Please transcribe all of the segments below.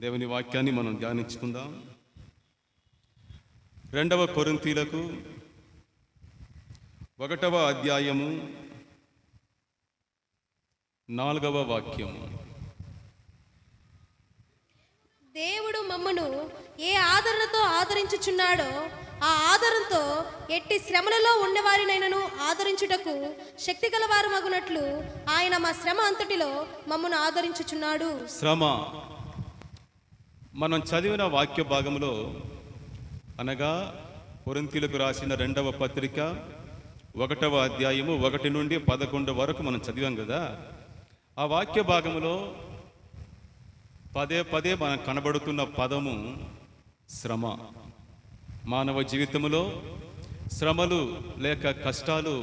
దేవుని వాక్యాన్ని మనం ధ్యానించుకుందాం. 2వ కొరింథీలకు 1వ అధ్యాయము 4వ వాక్యము. దేవుడు మమ్మను ఏ ఆదరణతో ఆదరించుచున్నాడో ఆ ఆదరణతో ఎట్టి శ్రమలలో ఉన్నవారినైనను ఆదరించుటకు శక్తి గలవారు మగునట్లు ఆయన మా శ్రమ అంతటిలో మమ్మను ఆదరించుచున్నాడు. శ్రమ మనం చదివిన వాక్య భాగంలో అనగా కొరింథీలకు రాసిన 2వ పత్రిక 1వ అధ్యాయము 1 నుండి 11 వరకు మనం చదివాం కదా. ఆ వాక్య భాగంలో పదే పదే మనకు కనబడుతున్న పదము శ్రమ. మానవ జీవితంలో శ్రమలు లేక కష్టాలు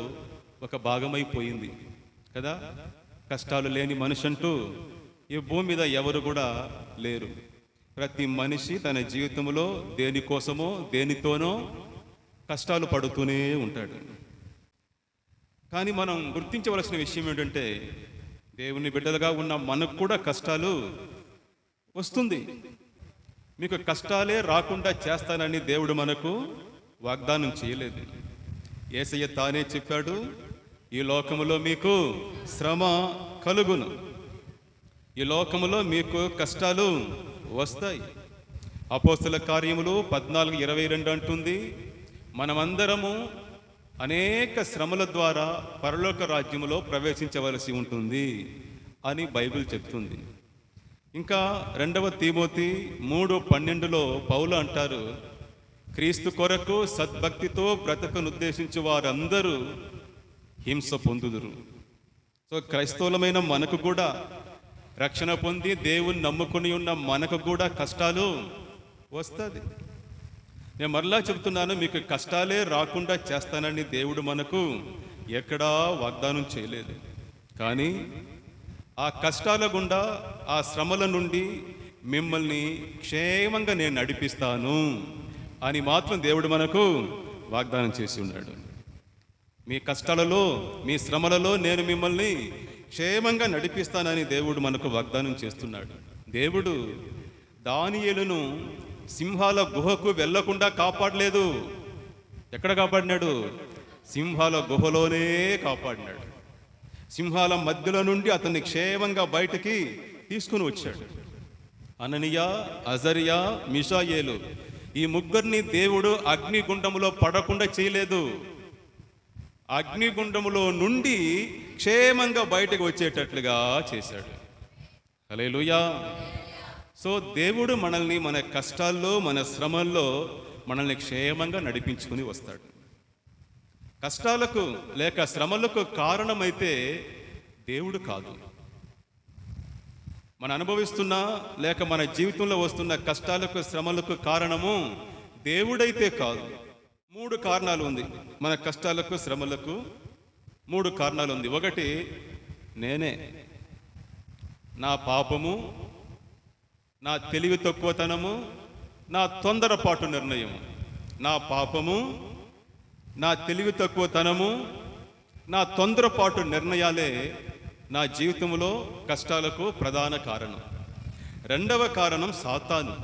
ఒక భాగమైపోయింది కదా. కష్టాలు లేని మనిషి అంటూ ఈ భూమి మీద ఎవరు కూడా లేరు. ప్రతి మనిషి తన జీవితంలో దేనికోసమో దేనితోనో కష్టాలు పడుతూనే ఉంటాడు. కానీ మనం గుర్తించవలసిన విషయం ఏంటంటే దేవుని బిడ్డలుగా ఉన్న మనకు కూడా కష్టాలు వస్తుంది. మీకు కష్టాలే రాకుండా చేస్తానని దేవుడు మనకు వాగ్దానం చేయలేదు. యేసయ్య తానే చెప్పాడు, ఈ లోకములో మీకు శ్రమ కలుగును, ఈ లోకములో మీకు కష్టాలు వస్తాయి. అపోస్తల కార్యములు 14:22 అంటుంది, మనమందరము అనేక శ్రమల ద్వారా పరలోక రాజ్యములో ప్రవేశించవలసి ఉంటుంది అని బైబిల్ చెప్తుంది. ఇంకా 2వ తిమోతి 3:12 పౌలు అంటారు, క్రీస్తు కొరకు సద్భక్తితో బ్రతకనుద్దేశించు వారందరూ హింస పొందుదురు. సో క్రైస్తవులమైన మనకు కూడా, రక్షణ పొంది దేవుని నమ్ముకుని ఉన్న మనకు కూడా కష్టాలు వస్తుంది. నేను మరలా చెబుతున్నాను, మీకు కష్టాలే రాకుండా చేస్తానని దేవుడు మనకు ఎక్కడా వాగ్దానం చేయలేదు. కానీ ఆ కష్టాల గుండా, ఆ శ్రమల నుండి మిమ్మల్ని క్షేమంగా నేను నడిపిస్తాను అని మాత్రం దేవుడు మనకు వాగ్దానం చేసి ఉన్నాడు. మీ కష్టాలలో, మీ శ్రమలలో నేను మిమ్మల్ని క్షేమంగా నడిపిస్తానని దేవుడు మనకు వాగ్దానం చేస్తున్నాడు. దేవుడు దానియేలును సింహాల గుహకు వెళ్లకుండా కాపాడలేదు. ఎక్కడ కాపాడినాడు? సింహాల గుహలోనే కాపాడినాడు. సింహాల మధ్యలో నుండి అతన్ని క్షేమంగా బయటికి తీసుకుని వచ్చాడు. అననీయ, అజరియా, మిషాయేలు ఈ ముగ్గురిని దేవుడు అగ్నిగుండములో పడకుండా చేయలేదు. అగ్నిగుండములో నుండి క్షేమంగా బయటకు వచ్చేటట్లుగా చేశాడు. హల్లెలూయా. సో దేవుడు మనల్ని మన కష్టాల్లో, మన శ్రమల్లో మనల్ని క్షేమంగా నడిపించుకుని వస్తాడు. కష్టాలకు లేక శ్రమలకు కారణమైతే దేవుడు కాదు. మనం అనుభవిస్తున్న లేక మన జీవితంలో వస్తున్న కష్టాలకు, శ్రమలకు కారణము దేవుడైతే కాదు. 3 కారణాలు ఉంది మన కష్టాలకు, శ్రమలకు. 3 కారణాలు ఉంది. 1, నేనే, నా పాపము, నా తెలివి తక్కువతనము, నా తొందరపాటు నిర్ణయం. నా పాపము, నా తెలివి తక్కువతనము, నా తొందరపాటు నిర్ణయాలే నా జీవితంలో కష్టాలకు ప్రధాన కారణం. 2వ కారణం సాతాను.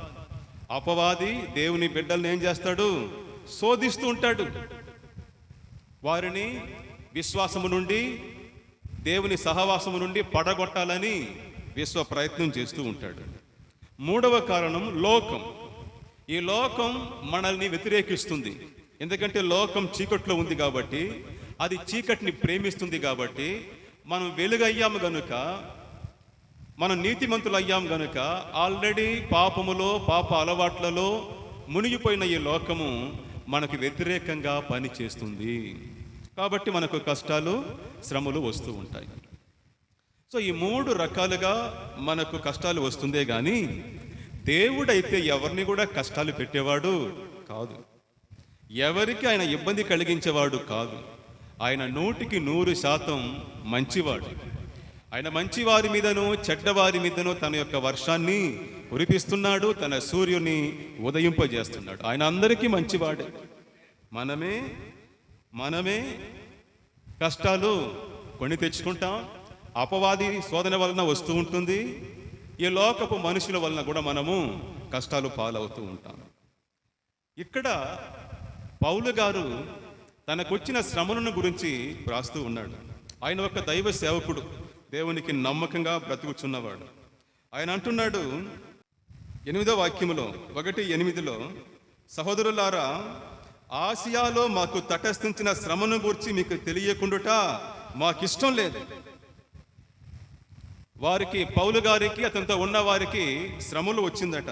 అపవాది దేవుని బిడ్డల్ని ఏం చేస్తాడు? శోధిస్తూ ఉంటాడు. వారిని విశ్వాసము నుండి, దేవుని సహవాసము నుండి పడగొట్టాలని విశ్వ ప్రయత్నం చేస్తూ ఉంటాడు. 3వ కారణం లోకం. ఈ లోకం మనల్ని వ్యతిరేకిస్తుంది. ఎందుకంటే లోకం చీకట్లో ఉంది కాబట్టి, అది చీకటిని ప్రేమిస్తుంది కాబట్టి, మనం వెలుగయ్యాము గనుక, మనం నీతిమంతులు అయ్యాము గనుక, ఆల్రెడీ పాపములో, పాప అలవాట్లలో మునిగిపోయిన ఈ లోకము మనకు వ్యతిరేకంగా పని చేస్తుంది. కాబట్టి మనకు కష్టాలు, శ్రమలు వస్తూ ఉంటాయి. సో ఈ 3 రకాలుగా మనకు కష్టాలు వస్తుందే కానీ దేవుడైతే ఎవరిని కూడా కష్టాలు పెట్టేవాడు కాదు. ఎవరికి ఆయన ఇబ్బంది కలిగించేవాడు కాదు. ఆయన 100% మంచివాడు. ఆయన మంచివారి మీదను చెడ్డవారి మీదను తన యొక్క వర్షాన్ని కురిపిస్తున్నాడు, తన సూర్యుని ఉదయింపజేస్తున్నాడు. ఆయన అందరికీ మంచివాడే. మనమే కష్టాలు కొని తెచ్చుకుంటాం. అపవాది శోధన వలన వస్తూ ఉంటుంది. ఈ లోకపు మనుషుల వలన కూడా మనము కష్టాలు పాలవుతూ ఉంటాం. ఇక్కడ పౌలు గారు తనకొచ్చిన శ్రమలను గురించి వ్రాస్తూ ఉన్నాడు. ఆయన ఒక దైవ సేవకుడు, దేవునికి నమ్మకంగా బ్రతుకుచున్నవాడు. ఆయన అంటున్నాడు 8వ వాక్యములో 1:8, సహోదరులారా, ఆసియాలో మాకు తటస్థించిన శ్రమను గురించి మీకు తెలియకుండుట మాకిష్టం లేదు. వారికి, పౌలు గారికి, అతనితో ఉన్న వారికి శ్రమలు వచ్చిందట.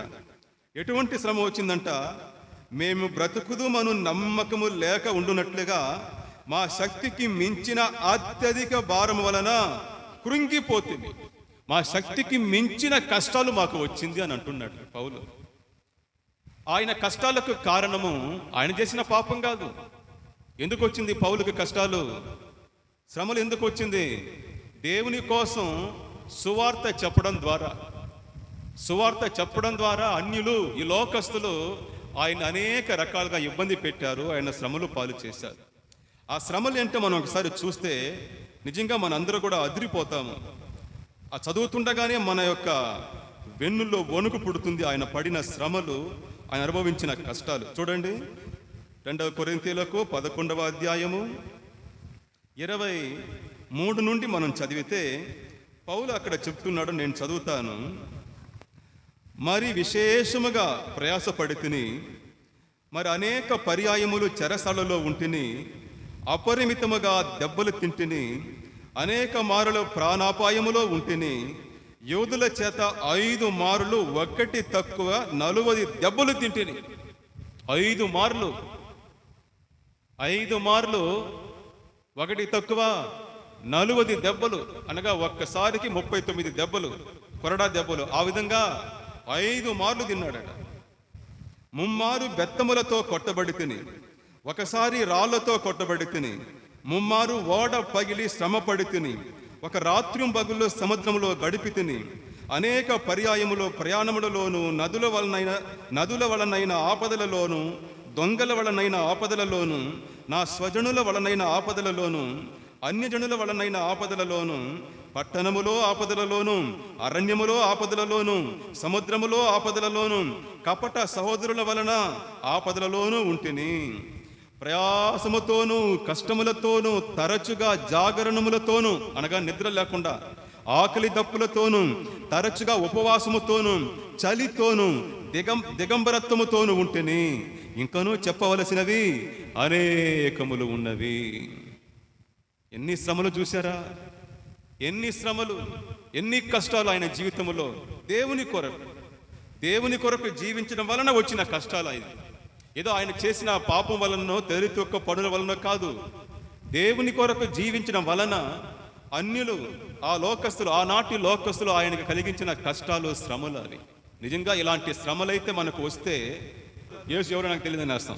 ఎటువంటి శ్రమ వచ్చిందంట? మేము బ్రతుకుదు మను నమ్మకము లేక ఉండునట్లుగా మా శక్తికి మించిన అత్యధిక భారం వలన కృంగిపోతుంది. మా శక్తికి మించిన కష్టాలు మాకు వచ్చింది అని అంటున్నాడు పౌలు. ఆయన కష్టాలకు కారణము ఆయన చేసిన పాపం కాదు. ఎందుకు వచ్చింది పౌలుకి కష్టాలు, శ్రమలు ఎందుకు వచ్చింది? దేవుని కోసం సువార్త చెప్పడం ద్వారా అన్యులు, ఈ లోకస్తులు ఆయన అనేక రకాలుగా ఇబ్బంది పెట్టారు, ఆయన శ్రమలు పాలు చేశారు. ఆ శ్రమలు ఏంటో మనం ఒకసారి చూస్తే నిజంగా మనందరూ కూడా అదిరిపోతాము. ఆ చదువుతుండగానే మన యొక్క వెన్నుల్లో వణుకు పుడుతుంది. ఆయన పడిన శ్రమలు, ఆయన అనుభవించిన కష్టాలు చూడండి. 2 కొరింథీయులకు 11వ అధ్యాయము 23 నుండి మనం చదివితే పౌలు అక్కడ చెప్తున్నాడు, నేను చదువుతాను. మరి విశేషముగా ప్రయాసపడి తిని, మరి అనేక పర్యాయములు చెరసాలలో ఉంటిని, అపరిమితముగా దెబ్బలు తింటిని, అనేక మారులు ప్రాణాపాయములో ఉంటిని, యోధుల చేత 5 మారులు ఒకటి తక్కువ 40 దెబ్బలు తింటిని. 5 మార్లు ఒకటి తక్కువ 40 దెబ్బలు, అనగా ఒక్కసారికి 39 దెబ్బలు, కొరడా దెబ్బలు. ఆ విధంగా 5 మార్లు తిన్నాడట. 3 మారు బెత్తములతో కొట్టబడి తిని, ఒకసారి రాళ్లతో కొట్టబడి తిని, 3 మారు ఓడ పగిలి శ్రమపడి తిని, ఒక రాత్రింబగళ్ళు సముద్రంలో గడిపి తిని, అనేక పర్యాయములో ప్రయాణములలోను, నదుల వలనైన ఆపదలలోను, దొంగల వలనైన ఆపదలలోను, నా స్వజనుల వలనైన ఆపదలలోను, అన్యజనుల వలనైన ఆపదలలోను, పట్టణములో ఆపదలలోను, అరణ్యములో ఆపదలలోను, సముద్రములో ఆపదలలోను, కపట సహోదరుల వలన ఆపదలలోనూ ఉంటిని. ప్రయాసముతోనూ కష్టములతోనూ, తరచుగా జాగరణములతోనూ, అనగా నిద్ర లేకుండా, ఆకలి దప్పులతోనూ, తరచుగా ఉపవాసముతోనూ, చలితోనూ, దిగంబరత్వముతోనూ ఉంటిని. ఇంకనూ చెప్పవలసినవి అనేకములు ఉన్నవి. ఎన్ని శ్రమలు చూశారా? ఎన్ని శ్రమలు, ఎన్ని కష్టాలు ఆయన జీవితంలో. దేవుని కొరకు జీవించడం వలన వచ్చిన కష్టాలు ఆయన. ఏదో ఆయన చేసిన పాపం వలనో, తెరితొక్క పనుల వలన కాదు. దేవుని కొరకు జీవించడం వలన అన్యులు, ఆ లోకస్తులు, ఆనాటి లోకస్తులు ఆయనకు కలిగించిన కష్టాలు, శ్రమలు అవి. నిజంగా ఇలాంటి శ్రమలైతే మనకు వస్తే, యేసు ఎవరో నాకు తెలియదని వేస్తాం,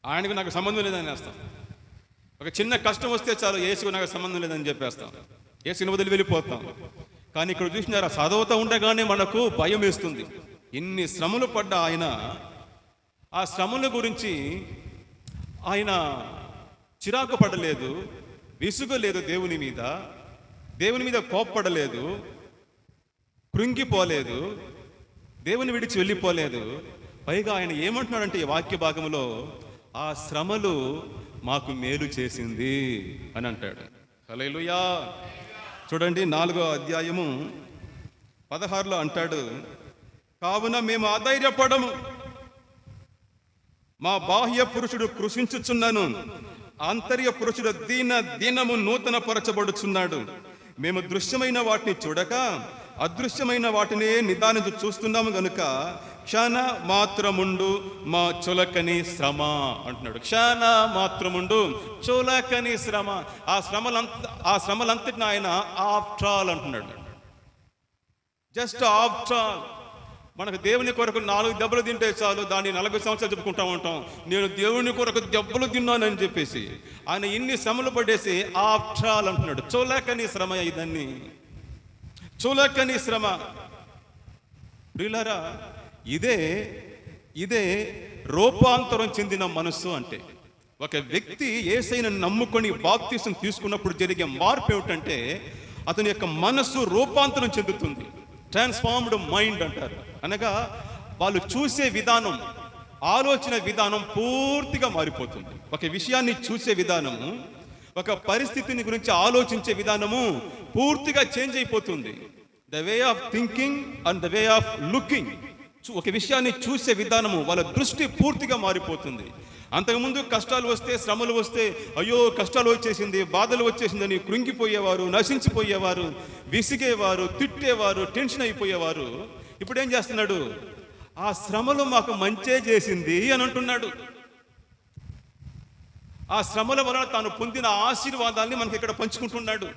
ఆయనకు నాకు సంబంధం లేదని వేస్తాం. ఒక చిన్న కష్టం వస్తే చాలు, యేసుకు నాకు సంబంధం లేదని చెప్పేస్తాం, యేసుని వదిలి వెళ్ళిపోతాం. కానీ ఇక్కడ చూసినారా, చదువుతూ ఉండగానే మనకు భయం వేస్తుంది. ఇన్ని శ్రమలు పడ్డ ఆయన, ఆ శ్రమల గురించి ఆయన చిరాకు పడలేదు, విసుగలేదు, దేవుని మీద కోప్పడలేదు, కృంగిపోలేదు, దేవుని విడిచి వెళ్ళిపోలేదు. పైగా ఆయన ఏమంటున్నాడంటే ఈ వాక్య భాగంలో, ఆ శ్రమలు మాకు మేలు చేసింది అని అంటాడు. హల్లెలూయా. చూడండి 4వ అధ్యాయము 16లో అంటాడు, కావున మేము అధైర్యపడము, మా బాహ్య పురుషుడు కృషించుచున్నాను, ఆంతర్య పురుషుడు దినము నూతన పరచబడుచున్నాడు. మేము దృశ్యమైన వాటిని చూడక అదృశ్యమైన వాటినే నిదానించి చూస్తున్నాము గనుక క్షణ మాత్రముండు మా చులకని శ్రమ అంటున్నాడు. క్షణ మాత్రముండు చులకని శ్రమ. ఆ శ్రమలంతటిని ఆయన ఆఫ్టర్ ఆల్ అంటున్నాడు. Just after all. మనకు దేవుని కొరకు 4 దెబ్బలు తింటే చాలు, దాన్ని 40 సంవత్సరాలు చెప్పుకుంటా ఉంటాం, నేను దేవుని కొరకు దెబ్బలు తిన్నానని చెప్పేసి. ఆయన ఇన్ని శ్రమలు పడేసి ఆఫ్టర్ ఆల్ అంటున్నాడు. చులకని శ్రమ, ఇదన్నీ చులకని శ్రమ. ప్రియులారా, ఇదే రూపాంతరం చెందిన మనస్సు అంటే. ఒక వ్యక్తి యేసయ్యను నమ్ముకొని బాప్తిసం తీసుకున్నప్పుడు జరిగే మార్పు ఏమిటంటే, అతని యొక్క మనస్సు రూపాంతరం చెందుతుంది. ట్రాన్స్ఫార్మ్డ్ మైండ్ అంటారు. అనగా వాళ్ళు చూసే విధానం, ఆలోచన విధానం పూర్తిగా మారిపోతుంది. ఒక విషయాన్ని చూసే విధానము, ఒక పరిస్థితిని గురించి ఆలోచించే విధానము పూర్తిగా చేంజ్ అయిపోతుంది. The way of thinking and the way of looking, ఒక విషయాన్ని చూసే విధానము, వాళ్ళ దృష్టి పూర్తిగా మారిపోతుంది. అంతకుముందు కష్టాలు వస్తే, శ్రమలు వస్తే, అయ్యో కష్టాలు వచ్చేసింది, బాధలు వచ్చేసిందని కృంగిపోయేవారు, నశించిపోయేవారు, విసిగేవారు, తిట్టేవారు, టెన్షన్ అయిపోయేవారు. ఇప్పుడు ఏం చేస్తున్నాడు? ఆ శ్రమలు మాకు మంచే చేసింది అని అంటున్నాడు. ఆ శ్రమల వలన తాను పొందిన ఆశీర్వాదాల్ని మనకి ఇక్కడ పంచుకుంటున్నాడు.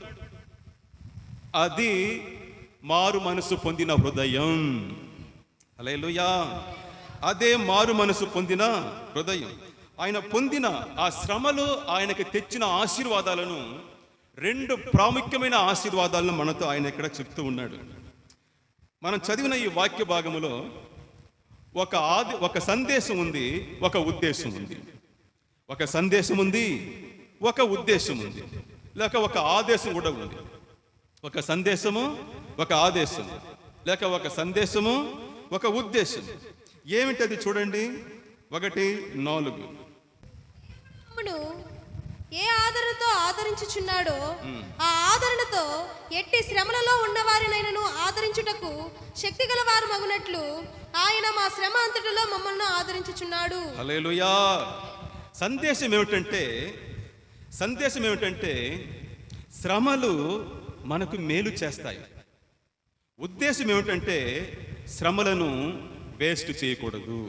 అది మారు మనసు పొందిన హృదయం. హల్లెలూయా! అదే మారు మనసు పొందిన హృదయం. ఆయన పొందిన ఆ శ్రమలు ఆయనకి తెచ్చిన ఆశీర్వాదాలను, 2 ప్రాముఖ్యమైన ఆశీర్వాదాలను మనతో ఆయన ఇక్కడ చెప్తూ ఉన్నాడు. మనం చదివిన ఈ వాక్య భాగములో ఒక సందేశం ఉంది, ఒక ఉద్దేశం ఉంది. ఒక సందేశం ఉంది, ఒక ఉద్దేశం ఉంది, లేక ఒక ఆదేశం కూడా ఉంది. ఒక సందేశము, ఒక ఆదేశం, లేక ఒక సందేశము, ఒక ఉద్దేశం. ఏమిటది చూడండి. 1:4 ఏ ఆదరణతో ఆదరించుచున్నాడో ఆ ఆదరణతో ఎట్టి శ్రమలలో ఉన్నవారినైనను ఆదరించుటకు శక్తి గల వారు మగునట్లు ఆయన మా శ్రమ అంతటిలో మమ్మల్ని ఆదరించుచున్నాడు. హల్లెలూయా! సందేశం ఏమిటంటే శ్రమలు మనకు మేలు చేస్తాయి. ఉద్దేశం ఏమిటంటే శ్రమలను వేస్ట్ చేయకూడదు.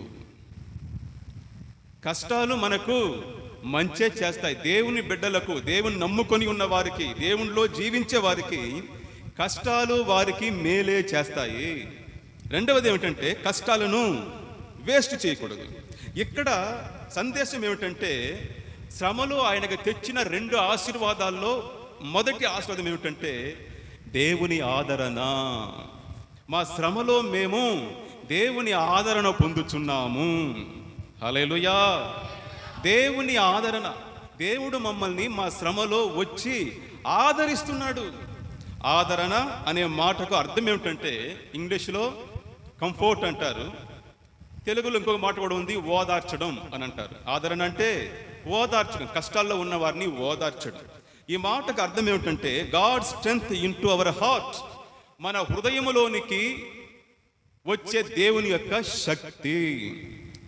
కష్టాలు మనకు మంచే చేస్తాయి. దేవుని బిడ్డలకు, దేవుని నమ్ముకొని ఉన్న వారికి, దేవునిలో జీవించే వారికి కష్టాలు వారికి మేలే చేస్తాయి. రెండవది ఏమిటంటే కష్టాలను వేస్ట్ చేయకూడదు. ఇక్కడ సందేశం ఏమిటంటే శ్రమలు ఆయనకు తెచ్చిన 2 ఆశీర్వాదాల్లో మొదటి ఆశీర్వాదం ఏమిటంటే దేవుని ఆదరణ. మా శ్రమలో మేము దేవుని ఆదరణ పొందుచున్నాము. హల్లెలూయా! దేవుని ఆదరణ. దేవుడు మమ్మల్ని మా శ్రమలో వచ్చి ఆదరిస్తున్నాడు. ఆదరణ అనే మాటకు అర్థం ఏమిటంటే ఇంగ్లీష్లో కంఫర్ట్ అంటారు, తెలుగులో ఇంకొక మాట కూడా ఉంది, ఓదార్చడం అని అంటారు. ఆదరణ అంటే ఓదార్చడం, కష్టాల్లో ఉన్న వారిని ఓదార్చడం. ఈ మాటకు అర్థం ఏమిటంటే God strength into our heart, మన హృదయములోనికి వచ్చే దేవుని యొక్క శక్తి.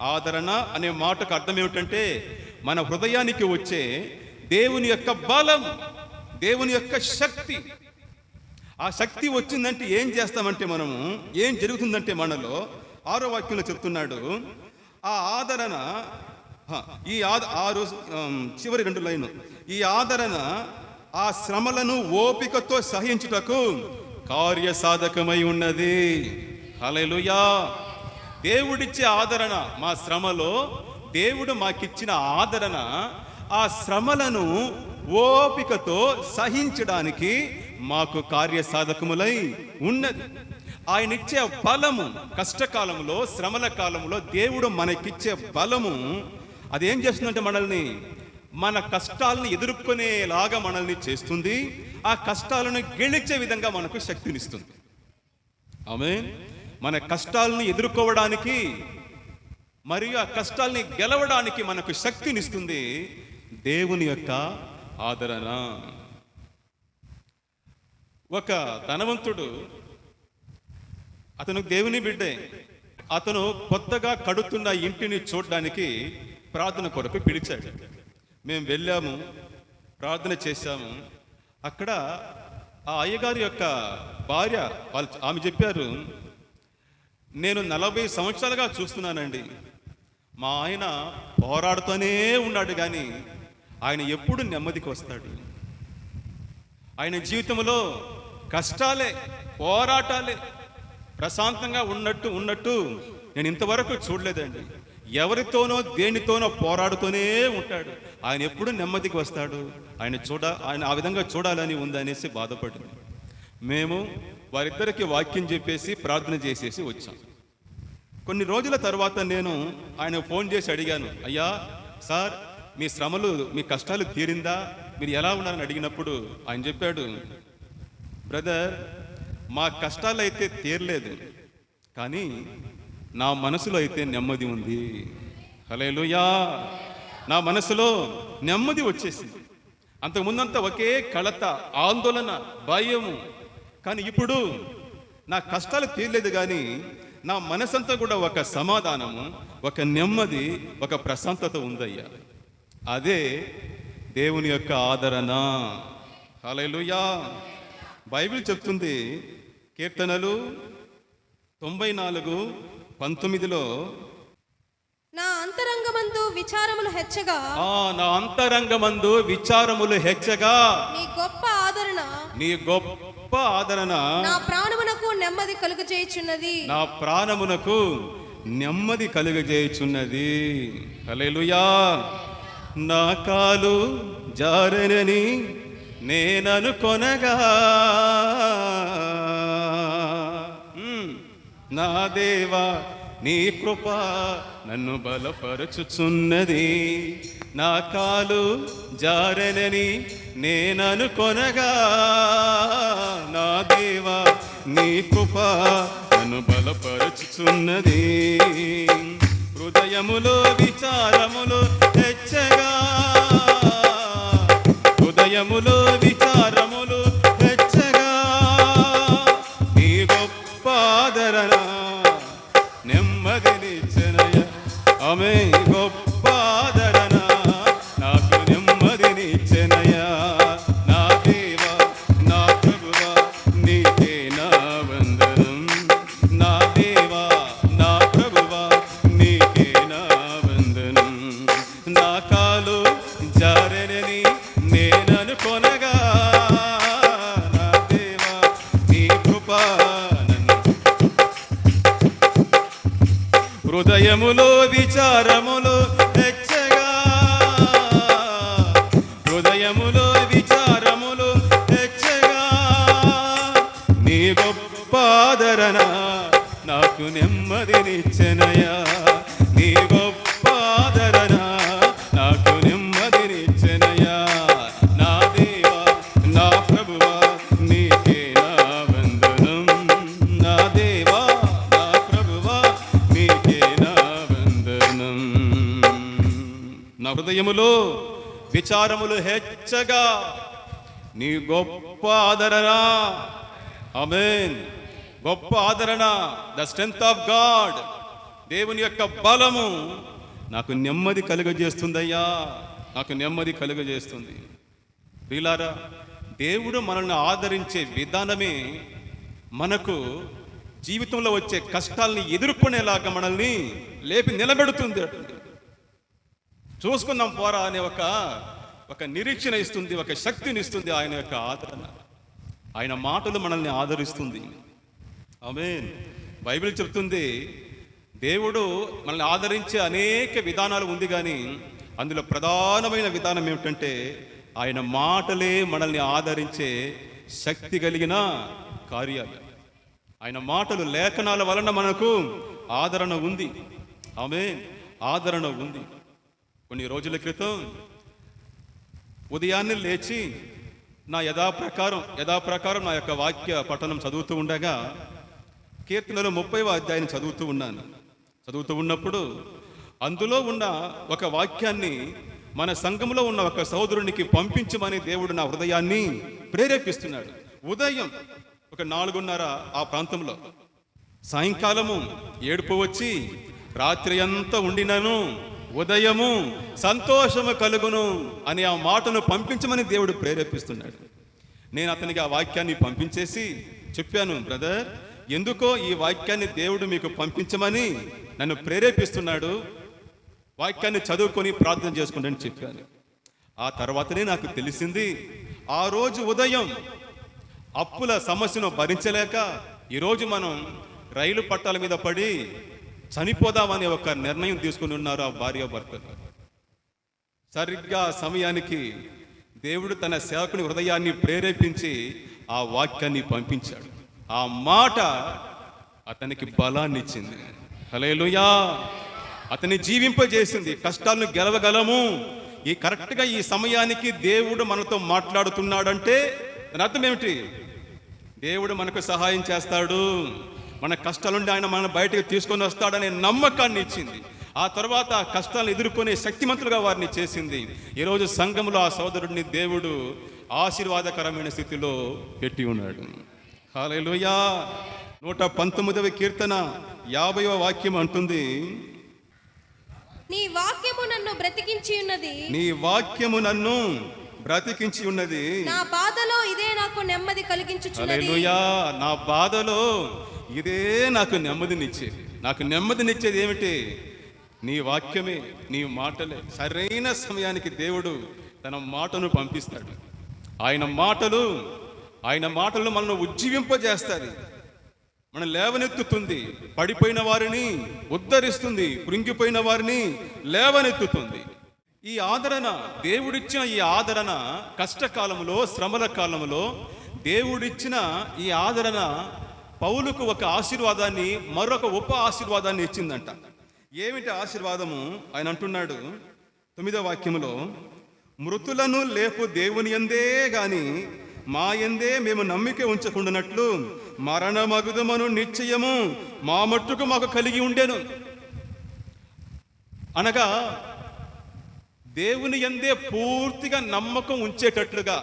ఆదరణ అనే మాటకు అర్థం ఏమిటంటే మన హృదయానికి వచ్చే దేవుని యొక్క బలం, దేవుని యొక్క శక్తి. ఆ శక్తి వచ్చిందంటే ఏం చేస్తామంటే మనము, ఏం జరుగుతుందంటే మనలో 6వ వాక్యంలో చెప్తున్నాడు, ఆ ఆదరణ, చివరి 2 లైను, ఈ ఆదరణ ఆ శ్రమలను ఓపికతో సహించుటకు కార్యసాధకమై ఉన్నది. హల్లెలూయా! దేవుడిచ్చే ఆదరణ, మా శ్రమలో దేవుడు మాకిచ్చిన ఆదరణ ఆ శ్రమలను ఓపికతో సహించడానికి మాకు కార్యసాధకములై ఉన్నది. ఆయన ఇచ్చే బలము, కష్టకాలంలో, శ్రమల కాలంలో దేవుడు మనకిచ్చే బలము అదేం చేస్తుందంటే మనల్ని, మన కష్టాలను ఎదుర్కొనేలాగా మనల్ని చేస్తుంది. ఆ కష్టాలను గెలిచే విధంగా మనకు శక్తినిస్తుంది. ఆమేన్. మన కష్టాలను ఎదుర్కోవడానికి మరియు ఆ కష్టాల్ని గెలవడానికి మనకు శక్తినిస్తుంది దేవుని యొక్క ఆదరణ. ఒక ధనవంతుడు, అతను దేవుని బిడ్డే, అతను కొత్తగా కడుతున్న ఇంటిని చూడడానికి ప్రార్థన కొరకు పిలిచాడు. మేము వెళ్ళాము, ప్రార్థన చేశాము. అక్కడ ఆ అయ్యగారి యొక్క భార్య, ఆమె చెప్పారు, నేను 40 సంవత్సరాలుగా చూస్తున్నానండి, మా ఆయన పోరాడుతూనే ఉన్నాడు కానీ ఆయన ఎప్పుడు నెమ్మదికి వస్తాడు. ఆయన జీవితంలో కష్టాలే, పోరాటాలే, ప్రశాంతంగా ఉన్నట్టు నేను ఇంతవరకు చూడలేదండి. ఎవరితోనో దేనితోనో పోరాడుతూనే ఉంటాడు. ఆయన ఎప్పుడు నెమ్మదికి వస్తాడు, ఆయన ఆ విధంగా చూడాలని ఉందనేసి బాధపడింది. మేము వారిద్దరికి వాక్యం చెప్పేసి ప్రార్థన చేసేసి వచ్చాం. కొన్ని రోజుల తర్వాత నేను ఆయన ఫోన్ చేసి అడిగాను, అయ్యా సార్, మీ శ్రమలు, మీ కష్టాలు తీరిందా, మీరు ఎలా ఉన్నారని అడిగినప్పుడు ఆయన చెప్పాడు, బ్రదర్, మా కష్టాలు అయితే తీరలేదు, కానీ నా మనసులో అయితే నెమ్మది ఉంది. హల్లెలూయా. నా మనసులో నెమ్మది వచ్చేసింది. అంతకుముందంతా ఒకే కలత, ఆందోళన, భయము. కానీ ఇప్పుడు నా కష్టాలు తీరలేదు, కానీ నా మనసంతా కూడా ఒక సమాధానము, ఒక నెమ్మది, ఒక ప్రశాంతత ఉందయ్యా. అదే దేవుని యొక్క ఆదరణ. హల్లెలూయా. బైబిల్ చెప్తుంది, కీర్తనలు 94:19 నా అంతరంగమందు విచారములు హెచ్చగా, నా అంతరంగమందు విచారములు హెచ్చగా, నీ గొప్ప ఆదరణ, నీ గొప్ప ఆదరణ నా ప్రాణమునకు నెమ్మది కలుగజేయుచున్నది. నా ప్రాణమునకు నెమ్మది కలుగజేయుచున్నది. హల్లెలూయా. నా కాలు జారెనని నేననుకొనగా, నా దేవా నీ కృప నన్ను బలపరచుచున్నది. నా కాలు జారెనని నేననుకొనగా, నా దేవా నీ కృప నన్ను బలపరచుచున్నది. హృదయములో విచారములు హెచ్చగా, హృదయములో విచారములు హెచ్చగా, నీ గొప్ప ఆదరణ నెమ్మదినిచ్చెనయ్యా. ఆమె గొప్ప ఆదరణ నాకు నెమ్మదినిచ్చెనయ్యా. నా దేవా నా ప్రభువా నీకే నా వందనం. నా దేవా నా ప్రభువా నీకే నా వందనం. నా కాలు జారెనని నేననుకొనగా, నా దేవా నీ కృప హృదయములో విచారములు హెచ్చగా, హృదయములో విచారములు హెచ్చగా, నీ గొప్ప ఆదరణ నాకు నెమ్మదినిచ్చెనయ్యా. నీ గొప్ప ఆదరణ నాకు నెమ్మదినిచ్చెనయ్యా. నా దేవా నా ప్రభువా నీకే నా వందనం. నా దేవా నా ప్రభువా నీకే నా వందనం. నా హృదయములో విచారములు హెచ్చగా, నీ గొప్ప ఆదరణ. ఆమేన్. గొప్ప ఆదరణ, ద స్ట్రెంగ్త్ ఆఫ్ గాడ్, దేవుని యొక్క బలము నాకు నెమ్మది కలుగజేస్తుందయ్యా. నాకు నెమ్మది కలుగజేస్తుంది. ప్రియులారా, దేవుడు మనల్ని ఆదరించే విధానమే మనకు జీవితంలో వచ్చే కష్టాలని ఎదుర్కొనేలాగా మనల్ని లేపి నిలబెడుతుంది. చూసుకుందాం పోరా అనే ఒక నిరీక్షణ ఇస్తుంది, ఒక శక్తిని ఇస్తుంది ఆయన యొక్క ఆదరణ. ఆయన మాటలు మనల్ని ఆదరిస్తుంది. ఆమేన్. బైబిల్ చెప్తుంది, దేవుడు మనల్ని ఆదరించే అనేక విధానాలు ఉంది, కానీ అందులో ప్రధానమైన విధానం ఏమిటంటే ఆయన మాటలే మనల్ని ఆదరించే శక్తి కలిగిన కార్యాలు. ఆయన మాటలు, లేఖనాల వలన మనకు ఆదరణ ఉంది. ఆమేన్. ఆదరణ ఉంది. కొన్ని రోజుల క్రితం ఉదయాన్నే లేచి నా యథాప్రకారం నా యొక్క వాక్య పఠనం చదువుతూ ఉండగా కీర్తనలు 30వ అధ్యాయం చదువుతూ ఉన్నాను. చదువుతూ ఉన్నప్పుడు అందులో ఉన్న ఒక వాక్యాన్ని మన సంఘంలో ఉన్న ఒక సహోదరునికి పంపించమని దేవుడు నా హృదయాన్ని ప్రేరేపిస్తున్నాడు. ఉదయం ఒక 4:30 ఆ ప్రాంతంలో, సాయంకాలము ఏడుపు వచ్చి రాత్రి అంతా ఉండినను ఉదయము సంతోషము కలుగును అని ఆ మాటను పంపించమని దేవుడు ప్రేరేపిస్తున్నాడు. నేను అతనికి ఆ వాక్యాన్ని పంపించేసి చెప్పాను, బ్రదర్, ఎందుకో ఈ వాక్యాన్ని దేవుడు మీకు పంపించమని నన్ను ప్రేరేపిస్తున్నాడు, వాక్యాన్ని చదువుకొని ప్రార్థన చేసుకోండి అని చెప్పాను. ఆ తర్వాతనే నాకు తెలిసింది, ఆ రోజు ఉదయం అప్పుల సమస్యను భరించలేక ఈరోజు మనం రైలు పట్టాల మీద పడి చనిపోదామని ఒక నిర్ణయం తీసుకుని ఉన్నారు ఆ భార్యాభర్తలు. సరిగ్గా సమయానికి దేవుడు తన సేవకుని హృదయాన్ని ప్రేరేపించి ఆ వాక్యాన్ని పంపించాడు. ఆ మాట అతనికి బలాన్ని ఇచ్చింది. హల్లెలూయా. అతన్ని జీవింపజేసింది. కష్టాలను గెలవగలము. కరెక్ట్గా ఈ సమయానికి దేవుడు మనతో మాట్లాడుతున్నాడంటే దాని అర్థం ఏమిటి? దేవుడు మనకు సహాయం చేస్తాడు, మన కష్టాల నుండి ఆయన మన బయటకు తీసుకొని వస్తాడనే నమ్మకాన్ని ఇచ్చింది. ఆ తర్వాత ఆ కష్టాలను ఎదుర్కొనే శక్తిమంతులుగా వారిని చేసింది. ఈరోజు సంఘంలో ఆ సోదరుడిని దేవుడు ఆశీర్వాదకరమైన స్థితిలో పెట్టి ఉన్నాడు. హల్లెలూయా. 119వ కీర్తన 50వ వాక్యం అంటుంది, నీ వాక్యము నన్ను బ్రతికించి ఉన్నది, నీ వాక్యము నన్ను బ్రతికించి ఉన్నది, నా బాధలో ఇదే నాకు నెమ్మది కలిగించుచున్నది. హల్లెలూయా. నా బాధలో ఇదే నాకు నెమ్మదినిచ్చేది. నాకు నెమ్మదినిచ్చేది ఏమిటి? నీ వాక్యమే, నీ మాటలే. సరైన సమయానికి దేవుడు తన మాటను పంపిస్తాడు. ఆయన మాటలు మనల్ని ఉజ్జీవింపజేస్తాయి, మనం లేవనెత్తుతుంది, పడిపోయిన వారిని ఉద్ధరిస్తుంది, కృంగిపోయిన వారిని లేవనెత్తుతుంది. ఈ ఆదరణ, దేవుడిచ్చిన ఈ ఆదరణ కష్టకాలంలో, శ్రమల కాలంలో దేవుడిచ్చిన ఈ ఆదరణ పౌలుకు ఒక ఆశీర్వాదాన్ని, మరొక ఉప ఆశీర్వాదాన్ని ఇచ్చిందంట. ఏమిటి ఆశీర్వాదము? ఆయన అంటున్నాడు 9వ వాక్యములో, మృతులను లేపు దేవుని యందే గాని మా యందే మేము నమ్మిక ఉంచకుండానట్లు మరణమగుదమను నిశ్చయము మా మట్టుకు మాకు కలిగి ఉండెను. అనగా దేవుని యందే పూర్తిగా నమ్మకం ఉంచేటట్లుగా,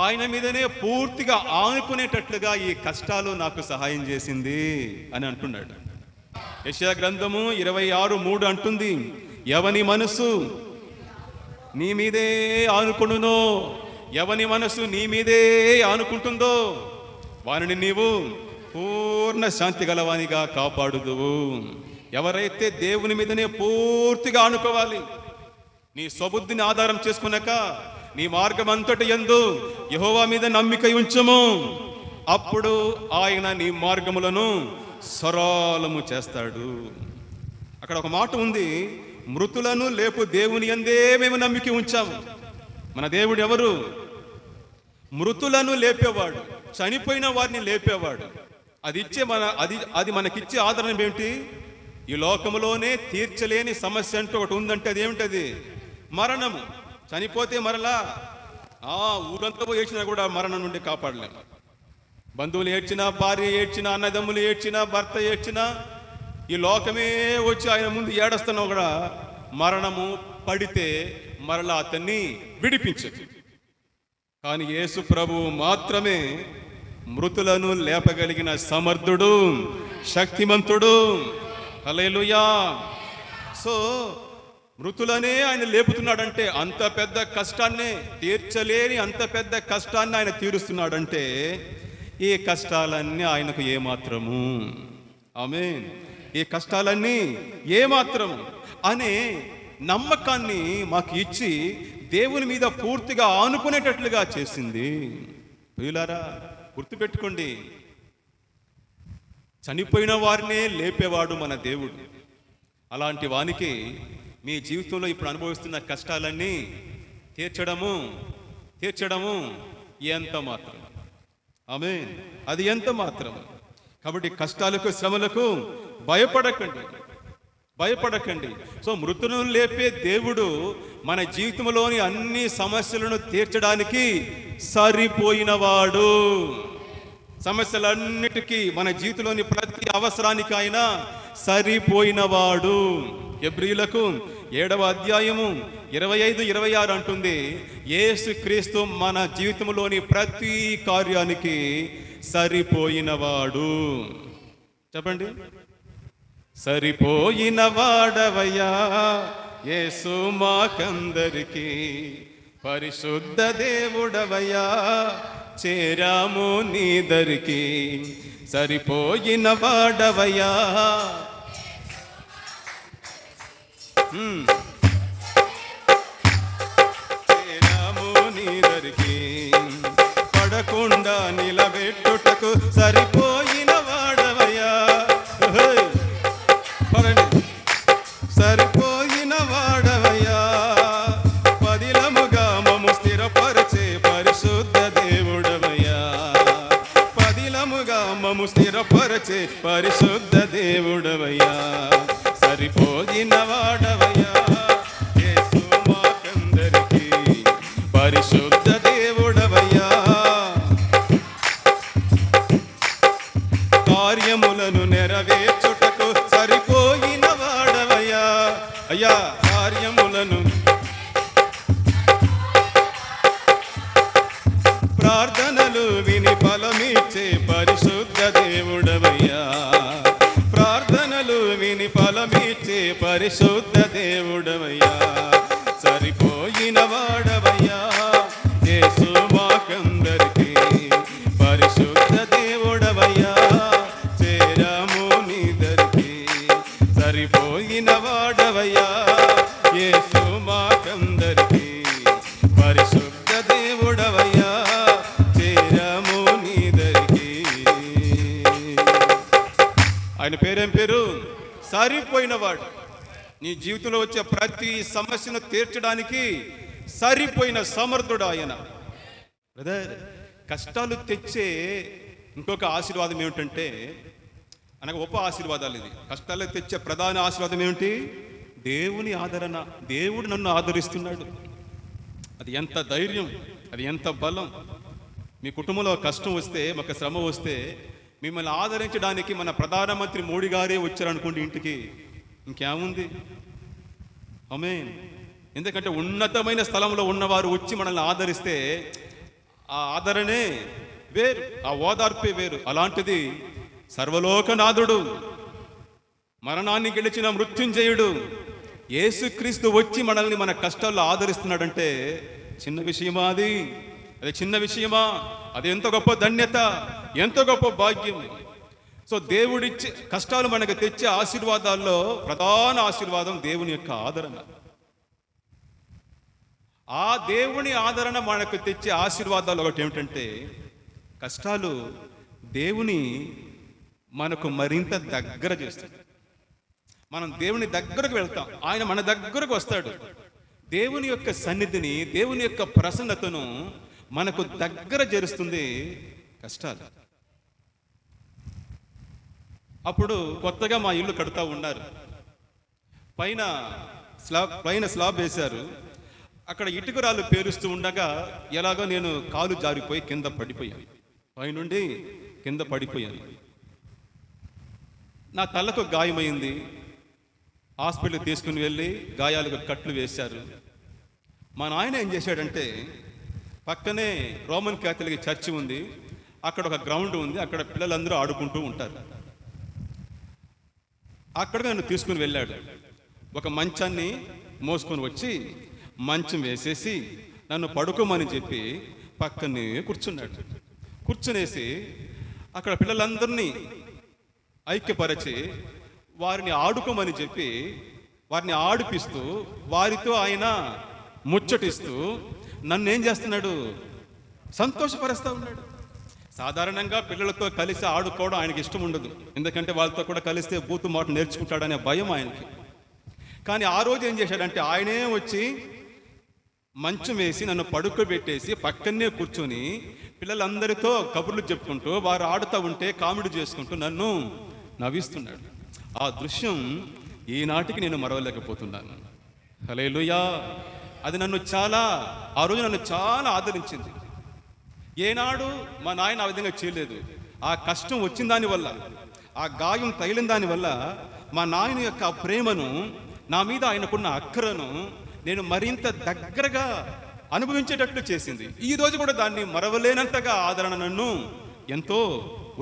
ఆయన మీదనే పూర్తిగా ఆనుకునేటట్లుగా ఈ కష్టాలు నాకు సహాయం చేసింది అని అంటున్నాడు. యెషయా గ్రంథము 26:3 అంటుంది, ఎవని మనసు నీ మీదే ఆనుకొనునో, ఎవని మనసు నీ మీదే ఆనుకుంటుందో వారిని నీవు పూర్ణ శాంతి గలవానిగా కాపాడుదువు. ఎవరైతే దేవుని మీదనే పూర్తిగా ఆనుకోవాలి, నీ స్వబుద్ధిని ఆధారం చేసుకున్నాక నీ మార్గం అంతటి యందు యెహోవా మీద నమ్మిక ఉంచుము, అప్పుడు ఆయన నీ మార్గములను సరళము చేస్తాడు. అక్కడ ఒక మాట ఉంది, మృతులను లేపు దేవుని యందే మేము నమ్మిక ఉంచాము. మన దేవుడు ఎవరు? మృతులను లేపేవాడు, చనిపోయిన వారిని లేపేవాడు. అది మనకిచ్చే ఆదరణ ఏమిటి? ఈ లోకములోనే తీర్చలేని సమస్య అంటూ ఒకటి ఉందంటే అది ఏమిటది? మరణము. చనిపోతే మరలా ఊరంతా ఏడ్చినా కూడా మరణం నుండి కాపాడలేము. బంధువులు ఏడ్చినా, భార్య ఏడ్చినా, అన్నదమ్ములు ఏడ్చినా, భర్త ఏడ్చినా, ఈ లోకమే వచ్చి ఆయన ముందు ఏడుస్తున్నా కూడా మరణము పడితే మరలా అతన్ని విడిపించదు. కానీ యేసు ప్రభువు మాత్రమే మృతులను లేపగలిగిన సమర్థుడు, శక్తిమంతుడు. హల్లెలూయా. సో మృతులనే ఆయన లేపుతున్నాడంటే, అంత పెద్ద కష్టాన్నే, తీర్చలేని అంత పెద్ద కష్టాన్ని ఆయన తీరుస్తున్నాడంటే ఈ కష్టాలన్నీ ఆయనకు ఏమాత్రము, ఆమేన్, ఈ కష్టాలన్నీ ఏమాత్రము అనే నమ్మకాన్ని మాకు ఇచ్చి దేవుని మీద పూర్తిగా ఆనుకునేటట్లుగా చేసింది. ప్రియులారా, గుర్తుపెట్టుకోండి, చనిపోయిన వారినే లేపేవాడు మన దేవుడు. అలాంటి వానికి మీ జీవితంలో ఇప్పుడు అనుభవిస్తున్న కష్టాలన్నీ తీర్చడము ఎంత మాత్రం, ఆమేన్, అది ఎంత మాత్రం. కాబట్టి కష్టాలకు, శ్రమలకు భయపడకండి. సో మృతులను లేపే దేవుడు మన జీవితంలోని అన్ని సమస్యలను తీర్చడానికి సరిపోయినవాడు. సమస్యలన్నిటికీ, మన జీవితంలోని ప్రతి అవసరానికి ఆయన సరిపోయినవాడు. హెబ్రీయులకు 7వ అధ్యాయము 25-26 అంటుంది, యేసుక్రీస్తు మన జీవితంలోని ప్రతి కార్యానికి సరిపోయినవాడు. చెప్పండి, సరిపోయిన వాడవయ్యా యేసు మాకందరికి, పరిశుద్ధ దేవుడవయ్యా చేరాము నీ దరికి, సరిపోయిన వాడవయ్యా. చేరాము నీ దరికి, పడకుండా నిలబెట్టుటకు సరిపోయిన వాడవయ్యా. సరిపోయిన వాడవయ్యా, పదిలముగా మమ్ము స్థిరపరచే పరిశుద్ధ దేవుడవయ్యా, పదిలముగా మమ్ము స్థిరపరచే పరిశుద్ధ దేవుడవయ్యా, సరిపోయిన వాడవయ్యా యేసు మాకందరికి, పరిశుద్ధ దేవుడవయ్యా. కార్యములను నెరవేర్చుటకు సరిపోయిన వాడవయ్యా. అయ్యా కార్యములను ప్రార్థనలు విని ఫలమిచ్చే పరిశుద్ధ దేవుడవయ్యా. ప్రార్థనలు విని ఫలమిచ్చే పరిశుద్ధ దేవుడవయ్యా. సరిపోయిన వాడవయ్యా యేసు మాకందరికీ. పరిశుద్ధ దేవుడవయ్యా చేరాము నీ దరికి. సరిపోయిన వాడవయ్యా యేసు మాకందరికీ. పరిశుద్ధ దేవుడవయ్యా చేరాము నీ దరికి. ఆయన పేరేం పేరు? సరిపోయినవాడు. నీ జీవితంలో వచ్చే ప్రతి సమస్యను తీర్చడానికి సరిపోయిన సమర్థుడు ఆయన. బ్రదర్, కష్టాలు తెచ్చే ఇంకొక ఆశీర్వాదం ఏమిటంటే, అనగా ఉప ఆశీర్వాదాలు ఇది. కష్టాలు తెచ్చే ప్రధాన ఆశీర్వాదం ఏమిటి? దేవుని ఆదరణ. దేవుడు నన్ను ఆదరిస్తున్నాడు. అది ఎంత ధైర్యం, అది ఎంత బలం. మీ కుటుంబంలో కష్టం వస్తే, ఒక శ్రమ వస్తే మిమ్మల్ని ఆదరించడానికి మన ప్రధానమంత్రి మోడీ గారే వచ్చారనుకోండి ఇంటికి, ఇంకేముంది? ఆమేన్. ఎందుకంటే ఉన్నతమైన స్థలంలో ఉన్నవారు వచ్చి మనల్ని ఆదరిస్తే ఆ ఆదరణే వేరు, ఆ ఓదార్పే వేరు. అలాంటిది సర్వలోకనాథుడు, మరణాన్ని గెలిచిన మృత్యుంజయుడు యేసుక్రీస్తు వచ్చి మనల్ని మన కష్టాల్లో ఆదరిస్తున్నాడంటే చిన్న విషయమా? అది చిన్న విషయమా? అది ఎంత గొప్ప ధన్యత, ఎంత గొప్ప భాగ్యం. సో దేవుడిచ్చే కష్టాలు మనకు తెచ్చే ఆశీర్వాదాల్లో ప్రధాన ఆశీర్వాదం దేవుని యొక్క ఆదరణ. ఆ దేవుని ఆదరణ మనకు తెచ్చే ఆశీర్వాదాలు ఒకటి ఏమిటంటే, కష్టాలు దేవుని మనకు మరింత దగ్గర చేస్తుంది. మనం దేవుని దగ్గరకు వెళ్తాం, ఆయన మన దగ్గరకు వస్తాడు. దేవుని యొక్క సన్నిధిని, దేవుని యొక్క ప్రసన్నతను మనకు దగ్గర చేరుస్తుంది కష్టాలు. అప్పుడు కొత్తగా మా ఇల్లు కడుతూ ఉన్నారు. పైన స్లాబ్ వేశారు. అక్కడ ఇటుకరాలు పేరుస్తూ ఉండగా ఎలాగో నేను కాలు జారిపోయి కింద పడిపోయాను. పైనుండి కింద పడిపోయాను. నా తలకు గాయమైంది. హాస్పిటల్కి తీసుకుని వెళ్ళి గాయాలకు కట్లు వేశారు. మా నాయన ఏం చేశాడంటే, పక్కనే రోమన్ క్యాథలిక్ చర్చి ఉంది, అక్కడ ఒక గ్రౌండ్ ఉంది, అక్కడ పిల్లలందరూ ఆడుకుంటూ ఉంటారు. అక్కడికి నన్ను తీసుకుని వెళ్ళాడు. ఒక మంచాన్ని మోసుకొని వచ్చి మంచం వేసేసి నన్ను పడుకోమని చెప్పి పక్కనే కూర్చున్నాడు. కూర్చునేసి అక్కడ పిల్లలందరినీ ఐక్యపరచి వారిని ఆడుకోమని చెప్పి వారిని ఆడిపిస్తూ వారితో ఆయన ముచ్చటిస్తూ నన్ను ఏం చేస్తున్నాడు? సంతోషపరుస్తూ ఉన్నాడు. సాధారణంగా పిల్లలతో కలిసి ఆడుకోవడం ఆయనకి ఇష్టం ఉండదు. ఎందుకంటే వాళ్ళతో కూడా కలిస్తే బూతు మాట నేర్చుకుంటాడనే భయం ఆయనకి. కానీ ఆ రోజు ఏం చేశాడంటే, ఆయనే వచ్చి మంచం వేసి నన్ను పడుకోబెట్టేసి పక్కనే కూర్చొని పిల్లలందరితో కబుర్లు చెప్పుకుంటూ వారు ఆడుతూ ఉంటే కామెడీ చేసుకుంటూ నన్ను నవ్విస్తున్నాడు. ఆ దృశ్యం ఈనాటికి నేను మరవలేకపోతున్నాను. హల్లెలూయా. అది ఆ రోజు నన్ను చాలా ఆదరించింది. ఏనాడు మా నాయన ఆ విధంగా చేయలేదు. ఆ కష్టం వచ్చిన దానివల్ల, ఆ గాయం తగిలిన దానివల్ల మా నాయన యొక్క ప్రేమను, నా మీద ఆయనకున్న అక్కరను నేను మరింత దగ్గరగా అనుభవించేటట్లు చేసింది. ఈ రోజు కూడా దాన్ని మరవలేనంతగా ఆదరణ నన్ను ఎంతో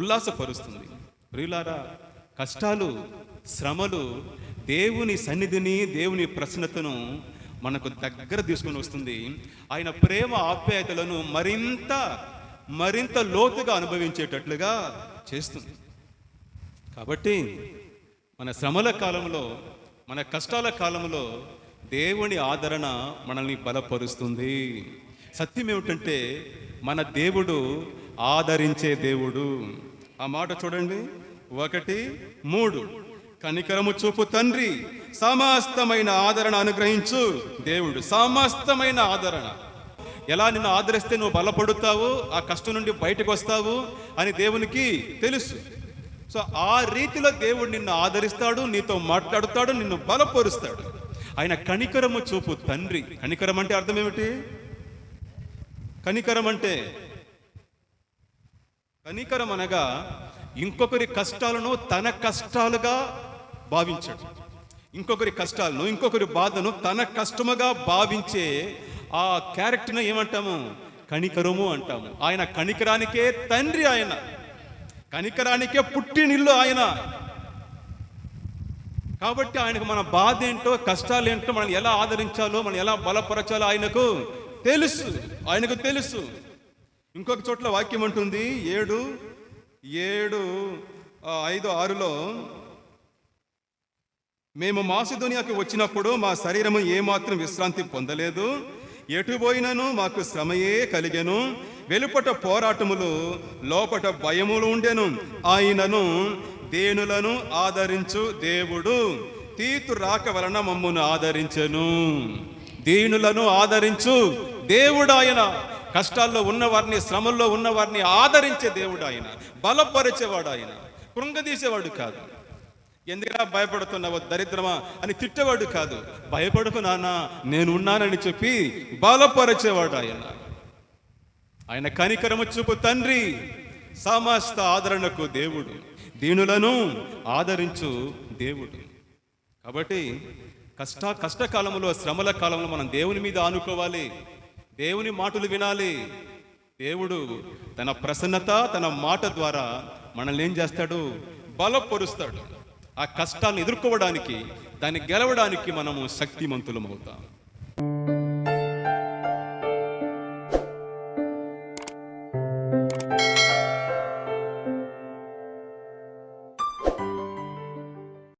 ఉల్లాసపరుస్తుంది. ప్రియులారా, కష్టాలు, శ్రమలు దేవుని సన్నిధిని, దేవుని ప్రసన్నతను మనకు దగ్గర తీసుకుని వస్తుంది. ఆయన ప్రేమ ఆప్యాయతలను మరింత లోతుగా అనుభవించేటట్లుగా చేస్తుంది. కాబట్టి మన శ్రమల కాలంలో, మన కష్టాల కాలంలో దేవుని ఆదరణ మనల్ని బలపరుస్తుంది. సత్యం ఏమిటంటే, మన దేవుడు ఆదరించే దేవుడు. ఆ మాట చూడండి, 1:3. కనికరము చూపు తండ్రి, సమస్తమైన ఆదరణ అనుగ్రహించు దేవుడు. సమస్తమైన ఆదరణ. ఎలా నిన్ను ఆదరిస్తే నువ్వు బలపడుతావు, ఆ కష్టం నుండి బయటకు వస్తావు అని దేవునికి తెలుసు. సో ఆ రీతిలో దేవుడు నిన్ను ఆదరిస్తాడు, నీతో మాట్లాడుతాడు, నిన్ను బలపరుస్తాడు. ఆయన కనికరము చూపు తండ్రి. కనికరం అంటే అర్థం ఏమిటి? కనికరం అనగా ఇంకొకరి కష్టాలను తన కష్టాలుగా భావించాడు. ఇంకొకరి కష్టాలను, ఇంకొకరి బాధను తన కష్టముగా భావించే ఆ క్యారెక్టర్ను ఏమంటాము? కనికరము అంటాము. ఆయన కనికరానికే తండ్రి, ఆయన కనికరానికే పుట్టినిల్లు ఆయన. కాబట్టి ఆయనకు మన బాధ ఏంటో, కష్టాలు ఏంటో, మనం ఎలా ఆదరించాలో, మనం ఎలా బలపరచాలో ఆయనకు తెలుసు. ఇంకొక చోట్ల వాక్యం అంటుంది 7:5-6లో, మేము మాసిదోనియాకి వచ్చినప్పుడు మా శరీరము ఏమాత్రం విశ్రాంతి పొందలేదు, ఎటు పోయినను మాకు శ్రమయే కలిగెను, వెలుపట పోరాటములు, లోపట భయములు ఉండెను. ఆయనను దేనులను ఆదరించు దేవుడు తీతు రాక వలన మమ్మును ఆదరించెను. దీనులను ఆదరించు దేవుడు ఆయన. కష్టాల్లో ఉన్నవారిని, శ్రమల్లో ఉన్నవారిని ఆదరించే దేవుడు ఆయన. బలపరిచేవాడు ఆయన. కృంగదీసేవాడు కాదు. ఎందుకలా భయపడుతున్నావో దరిద్రమా అని తిట్టేవాడు కాదు. భయపడుకు నాన్న, నేనున్నానని చెప్పి బలపరిచేవాడు ఆయన. ఆయన కనికరము చూపు తండ్రి, సమస్త ఆదరణకు దేవుడు, దీనులను ఆదరించు దేవుడు. కాబట్టి కష్టకాలంలో, శ్రమల కాలంలో మనం దేవుని మీద ఆనుకోవాలి, దేవుని మాటలు వినాలి. దేవుడు తన ప్రసన్నత, తన మాట ద్వారా మనల్ని ఏం చేస్తాడు? బలపరుస్తాడు. ఆ కష్టాలను ఎదుర్కోవడానికి, దాన్ని గెలవడానికి మనము శక్తిమంతులం అవుతాం.